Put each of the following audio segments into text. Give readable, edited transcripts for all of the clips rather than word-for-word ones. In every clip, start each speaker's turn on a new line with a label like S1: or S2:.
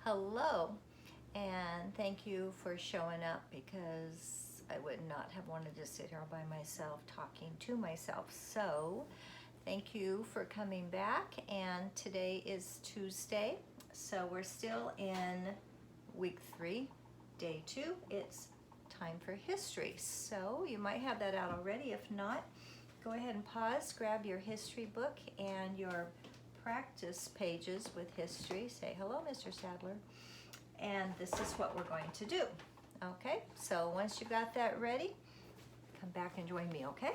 S1: Hello, and thank you for showing up because I would not have wanted to sit here all by myself talking to myself. So, thank you for coming back. And today is Tuesday, so we're still in week 3, day 2. It's time for history. So, you might have that out already. If not, go ahead and pause, grab your history book and your practice pages with history. Say hello, Mr. Sadler. And this is what we're going to do. Okay, so once you got that ready, come back and join me, okay?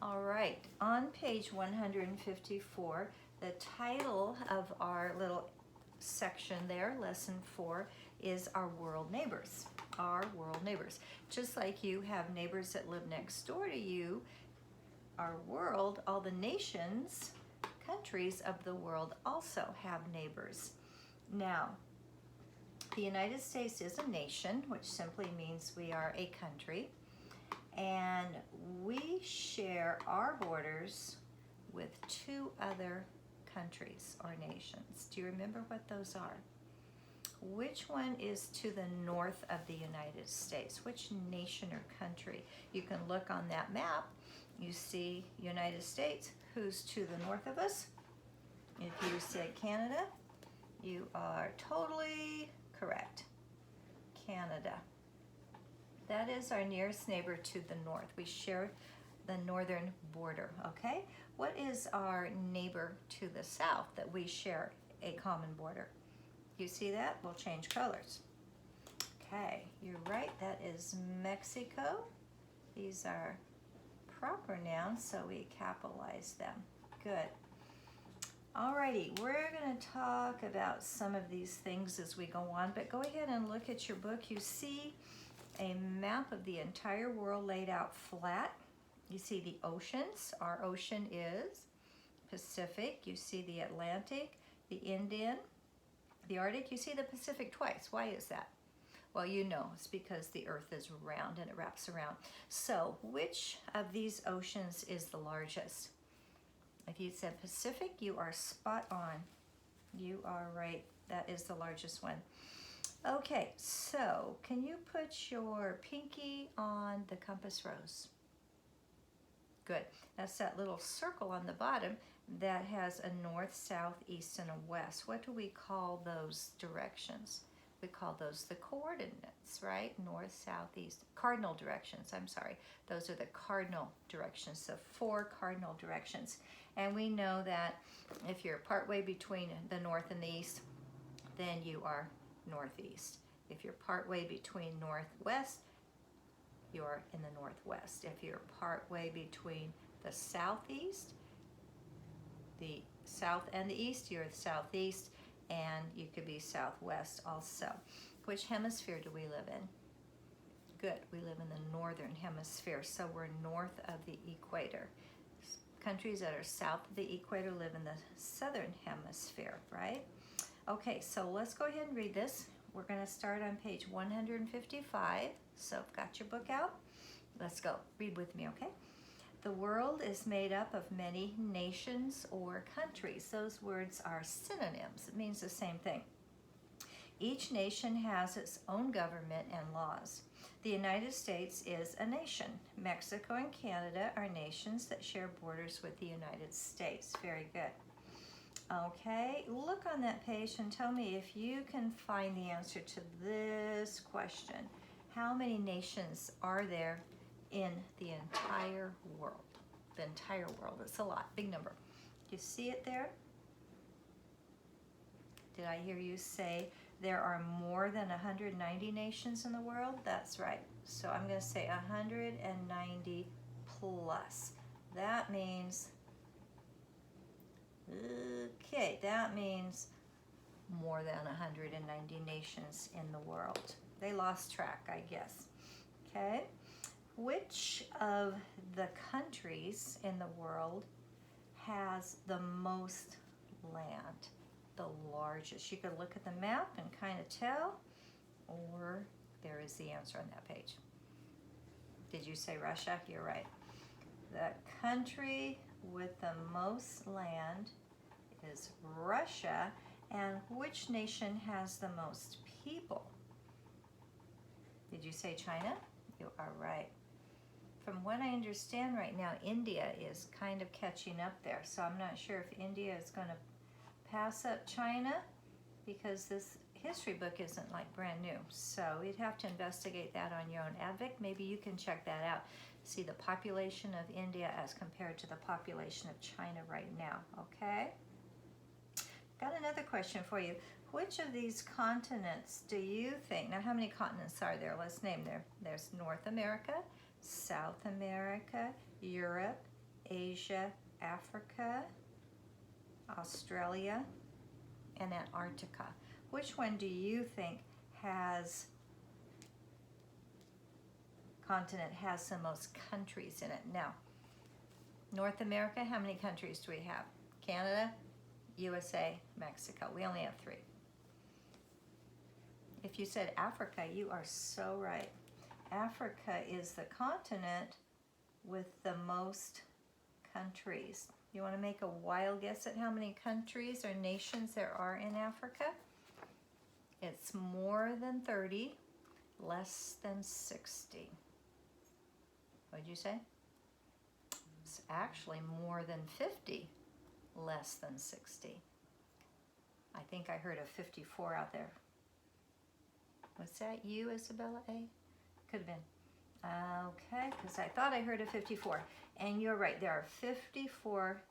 S1: All right, on page 154, the title of our little section there, lesson 4, is Our World Neighbors. Our world neighbors. Just like you have neighbors that live next door to you, our world, all the nations, countries of the world also have neighbors. Now, the United States is a nation, which simply means we are a country, and we share our borders with 2 other countries or nations. Do you remember what those are? Which one is to the north of the United States? Which nation or country? You can look on that map. You see United States. Who's to the north of us? If you said Canada, you are totally correct. Canada. That is our nearest neighbor to the north. We share the northern border, okay? What is our neighbor to the south that we share a common border? You see that? We'll change colors. Okay, you're right. That is Mexico. These are proper nouns, so we capitalize them. Good. Alrighty, we're going to talk about some of these things as we go on, but go ahead and look at your book. You see a map of the entire world laid out flat. You see the oceans. Our ocean is Pacific. You see the Atlantic, the Indian, the Arctic. You see the Pacific twice. Why is that? Well, you know, it's because the earth is round and it wraps around. So, which of these oceans is the largest? If you said Pacific, you are spot on. You are right. That is the largest one. Okay, so can you put your pinky on the compass rose? Good. That's that little circle on the bottom that has a north, south, east, and a west. What do we call those directions? We call those the coordinates, right? North, south, east. Cardinal directions, I'm sorry. Those are the cardinal directions, so 4 cardinal directions. And we know that if you're partway between the north and the east, then you are northeast. If you're partway between northwest, you're in the northwest. If you're partway between the southeast, the south and the east, you're the southeast, and you could be southwest also. Which hemisphere do we live in? Good, we live in the northern hemisphere, so we're north of the equator. Countries that are south of the equator live in the southern hemisphere, right? Okay, so let's go ahead and read this. We're going to start on page 155. So, got your book out? Let's go. Read with me, okay? The world is made up of many nations or countries. Those words are synonyms. It means the same thing. Each nation has its own government and laws. The United States is a nation. Mexico and Canada are nations that share borders with the United States. Very good. Okay, look on that page and tell me if you can find the answer to this question. How many nations are there in the entire world? The entire world. It's a lot. Big number. Do you see it there? Did I hear you say there are more than 190 nations in the world? That's right. So I'm going to say 190 plus. That means, okay, that means more than 190 nations in the world. They lost track, I guess. Okay. Which of the countries in the world has the most land? The largest. You could look at the map and kind of tell, or there is the answer on that page. Did you say Russia? You're right. The country with the most land is Russia, And which nation has the most people? Did you say China? You are right. From what I understand right now, India is kind of catching up there. So I'm not sure if India is going to pass up China, because this history book isn't like brand new. So you'd have to investigate that on your own. Advic, maybe you can check that out. See the population of India as compared to the population of China right now, okay? Got another question for you. Which of these continents do you think, now how many continents are there? Let's name them. There's North America, South America, Europe, Asia, Africa, Australia, and Antarctica. Which one do you think continent has the most countries in it? Now, North America, how many countries do we have? Canada, USA, Mexico. We only have 3. If you said Africa, you are so right. Africa is the continent with the most countries. You want to make a wild guess at how many countries or nations there are in Africa? It's more than 30, less than 60. What did you say? It's actually more than 50, less than 60. I think I heard a 54 out there. Was that you, Isabella A? Could have been. Okay, because I thought I heard a 54. And you're right, there are 54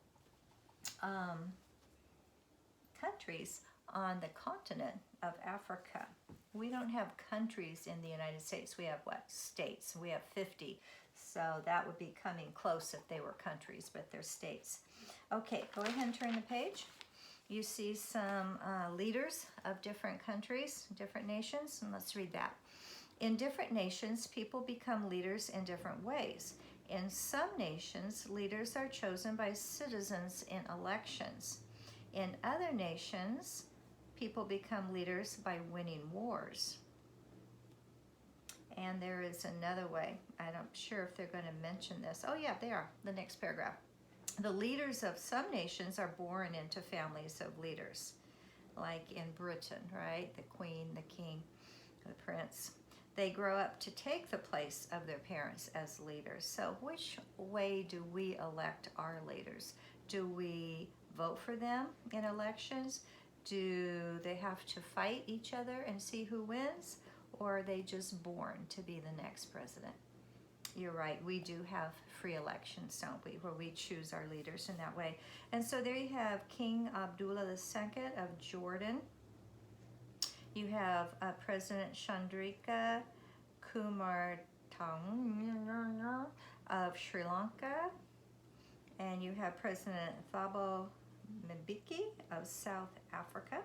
S1: countries on the continent of Africa. We don't have countries in the United States. We have what? States. We have 50. So that would be coming close if they were countries, but they're states. Okay, go ahead and turn the page. You see some leaders of different countries, different nations, and let's read that. In different nations, people become leaders in different ways. In some nations, leaders are chosen by citizens in elections. In other nations, people become leaders by winning wars. And there is another way. I'm not sure if they're going to mention this. Oh yeah, they are. The next paragraph. The leaders of some nations are born into families of leaders, like in Britain, right? The queen, the king, the prince. They grow up to take the place of their parents as leaders. So which way do we elect our leaders? Do we vote for them in elections? Do they have to fight each other and see who wins? Or are they just born to be the next president? You're right, we do have free elections, don't we, where we choose our leaders in that way. And so there you have King Abdullah II of Jordan. You have President Chandrika Kumartungsa of Sri Lanka. And you have President Thabo Mbeki of South Africa.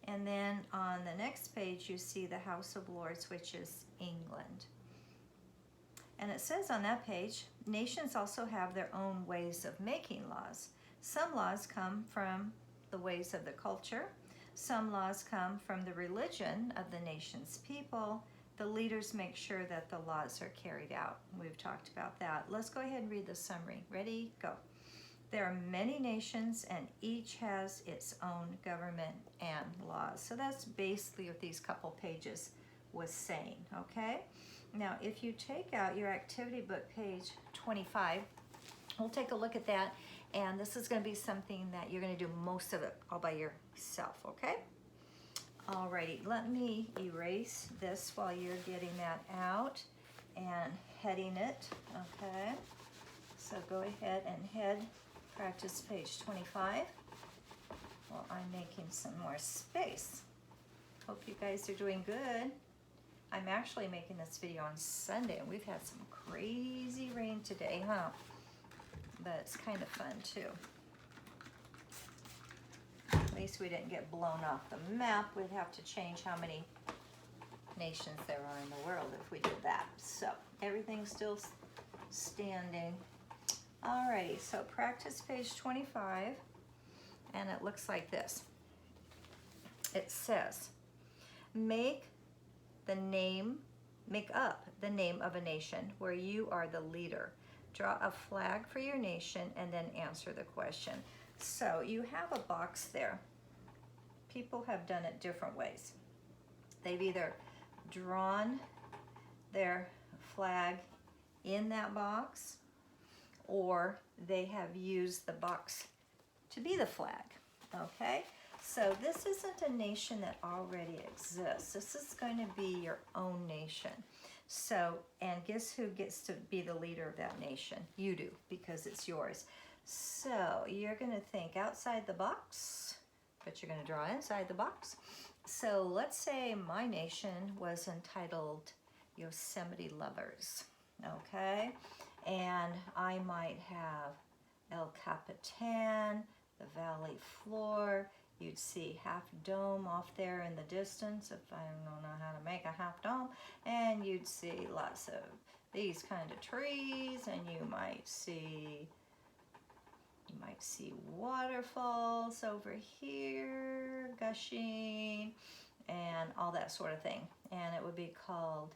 S1: And then on the next page, you see the House of Lords, which is England. And it says on that page, nations also have their own ways of making laws. Some laws come from the ways of the culture. Some laws come from the religion of the nation's people. The leaders make sure that the laws are carried out. We've talked about that. Let's go ahead and read the summary. Ready? Go. There are many nations and each has its own government and laws. So that's basically what these couple pages was saying, okay? Now, if you take out your activity book, page 25, we'll take a look at that. And this is going to be something that you're going to do most of it all by yourself, okay? Alrighty, let me erase this while you're getting that out and heading it, okay? So go ahead and head practice page 25 while I'm making some more space. Hope you guys are doing good. I'm actually making this video on Sunday, and we've had some crazy rain today, huh? But it's kind of fun too. At least we didn't get blown off the map. We'd have to change how many nations there are in the world if we did that. So everything's still standing. Alrighty, so practice page 25, and it looks like this. It says, make up the name of a nation where you are the leader. Draw a flag for your nation and then answer the question. So you have a box there. people have done it different ways. They've either drawn their flag in that box, or they have used the box to be the flag, okay? So this isn't a nation that already exists. This is going to be your own nation. So, and guess who gets to be the leader of that nation? You do, because it's yours. So you're going to think outside the box, but you're going to draw inside the box. So let's say my nation was entitled Yosemite Lovers, okay? And I might have El Capitan, the valley floor. You'd see Half Dome off there in the distance, if I don't know how to make a half dome. And you'd see lots of these kind of trees, and you might see waterfalls over here gushing and all that sort of thing. And it would be called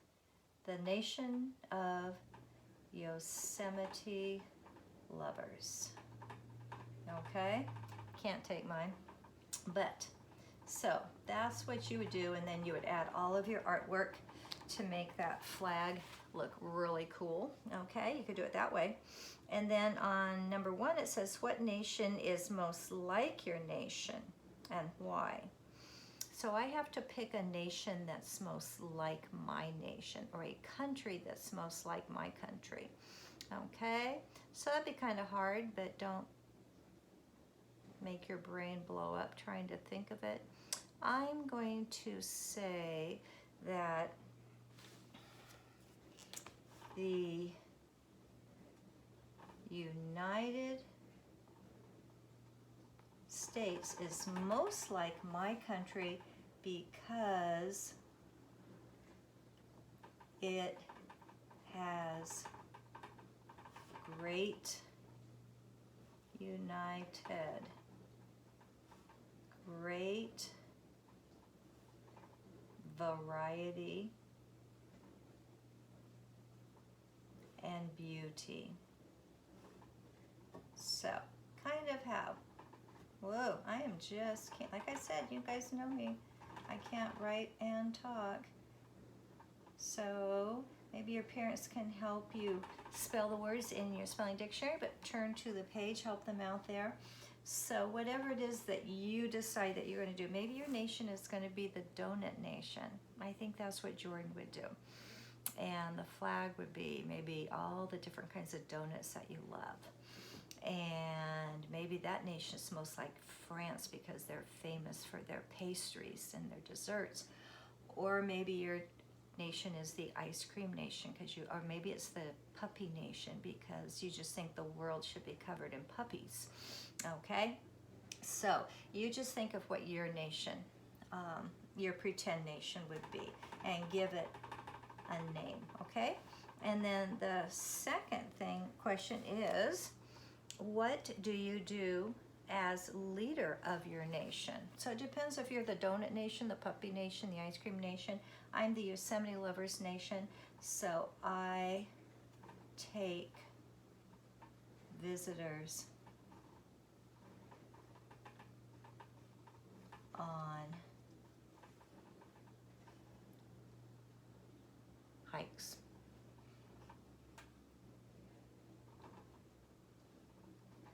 S1: the Nation of Yosemite Lovers. Okay? Can't take mine. But, so that's what you would do, and then you would add all of your artwork to make that flag look really cool. Okay, you could do it that way. And then on number 1, it says, what nation is most like your nation and why? So I have to pick a nation that's most like my nation, or a country that's most like my country. Okay, so that'd be kind of hard, but don't make your brain blow up trying to think of it. I'm going to say that the United States is most like my country because it has great great variety and beauty. So, kind of how, whoa, I am just, can't, like I said, you guys know me, I can't write and talk. So, maybe your parents can help you spell the words in your spelling dictionary, but turn to the page, help them out there. So whatever it is that you decide that you're going to do, maybe your nation is going to be the donut nation. I think that's what Jordan would do. And the flag would be maybe all the different kinds of donuts that you love. And maybe that nation is most like France because they're famous for their pastries and their desserts. Or maybe your nation is the ice cream nation, or maybe it's the puppy nation because you just think the world should be covered in puppies. Okay, so you just think of what your nation, your pretend nation would be, and give it a name. Okay, and then the second question is, what do you do as leader of your nation? So it depends if you're the donut nation, the puppy nation, the ice cream nation. I'm the Yosemite Lovers nation, so I take visitors on hikes.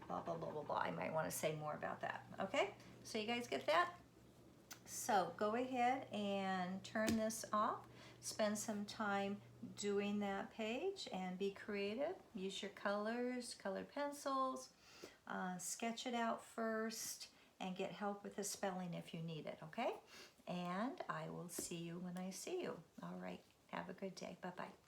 S1: Blah, blah, blah, blah, blah. I might want to say more about that. Okay, so you guys get that? So go ahead and turn this off. Spend some time doing that page and be creative. Use your colors, colored pencils. Sketch it out first and get help with the spelling if you need it, okay? And I will see you when I see you. All right, have a good day. Bye-bye.